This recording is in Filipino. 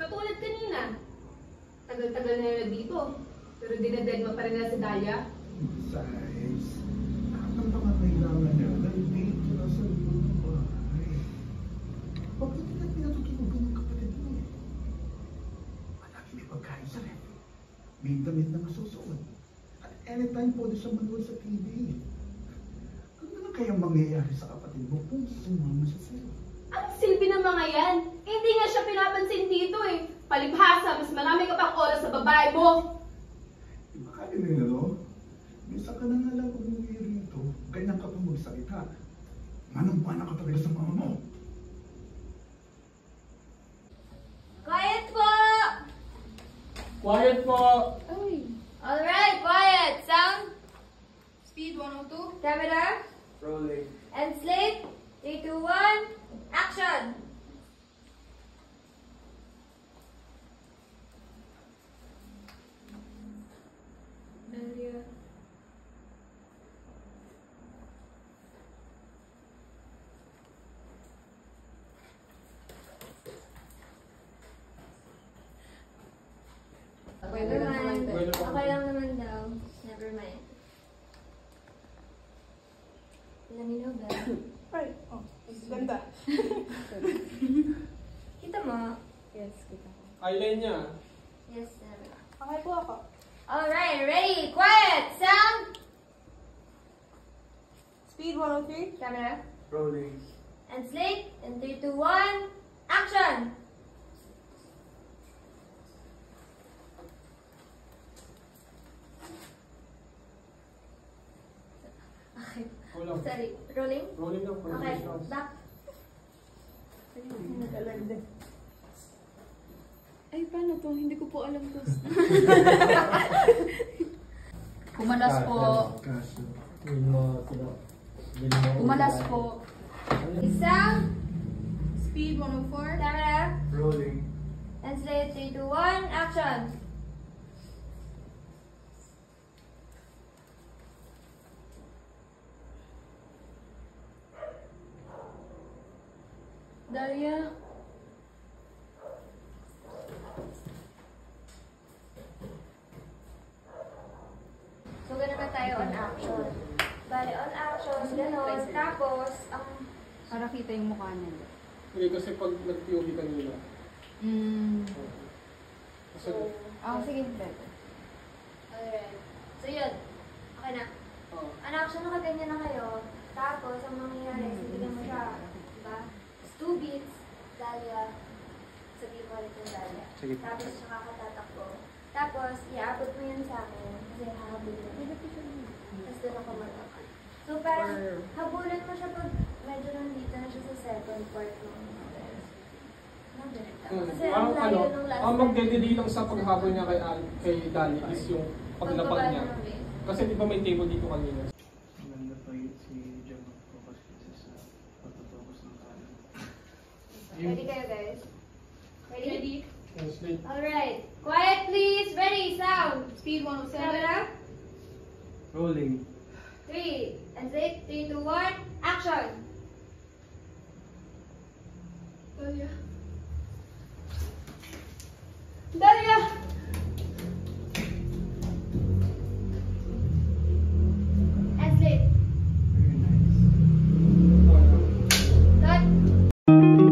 Katulad kanina. Tagal-tagal na yun dito. Pero dinededma pa rin na si Dahlia. Besides, ang mga kailangan niya, nandito na sa loob ng bahay. Huwag na tingnan pinatutulungan ng kapatid mo eh. Palagi may pagkain sa ref. May damit na masusuot. At anytime pwede siya manood sa TV. Ano na kayang mangyayari sa kapatid mo kung sumama siya sa'yo? Anong silbi ng mga yan? Hindi nga siya pinapansin dito eh. Palibhasa, mas marami ka pang oras sa babae mo. Di ba kaya nila, no? Minsan ka na nga lang umuwi rito, ganyan ka pa magsalita. Manang-mana ka talaga sa mama mo. Quiet po! Quiet po! Alright, quiet! Sound, Speed 102. camera, Rolling. and slate. 3, 2, 1, action! Dahlia. Never mind. Okay lang naman daw. Never mind. Let me know that. Ay, oh, ganda. Kita mo? Yes, kita ko. Eyeliner niya. Yes, sir. Okay po ako. Alright, ready, quiet, sound, Speed 103. camera, Rolling. and slate, and 3, 2, 1, action! Okay, Kulang. sorry, rolling? Rolling lang. Okay, back. Ay, paano to? Hindi ko po alam to. Kumalas po. Kumalas po. Sound, Speed 104. camera, Rolling. and slate, 3, 2, 1, action! Dahlia. So, ganun na tayo on action. Bale, on action, gano'n. Tapos, ang Para kita yung mukha nila. Hindi kasi pag nag-POV kanina. Kasi, Sige, better. alright. So, yun. Okay na. oh, On action, nakaganyan na kayo. Tapos, ang mangyayari, sabihin mo siya. Diba? 2 beats, Dahlia. Sabihin mo ulit yung Dahlia. Sige. Tapos, siya kakatatakbo. Tapos, iabot mo yun sa akin. Kasi hahabol mo. Tapos, doon ako matakan. So, parang, habulan mo siya pag medyo nandito na siya sa second part ng kasi ang layo nung last ang magdedeli lang sa paghabol niya kay Dali is yung paglapag niya. Kasi di ba may table dito kanina? Maganda pa yun si John ko kasi sa pagtutokos ng kanan. Ready kayo, guys? Ready? Translate. Alright. Quiet, please. Ready, sound. Speed 107. Camera. Rolling. 3. And 3, 2, 1. Action. Dahlia. Dahlia! And slate. Very nice. Cut.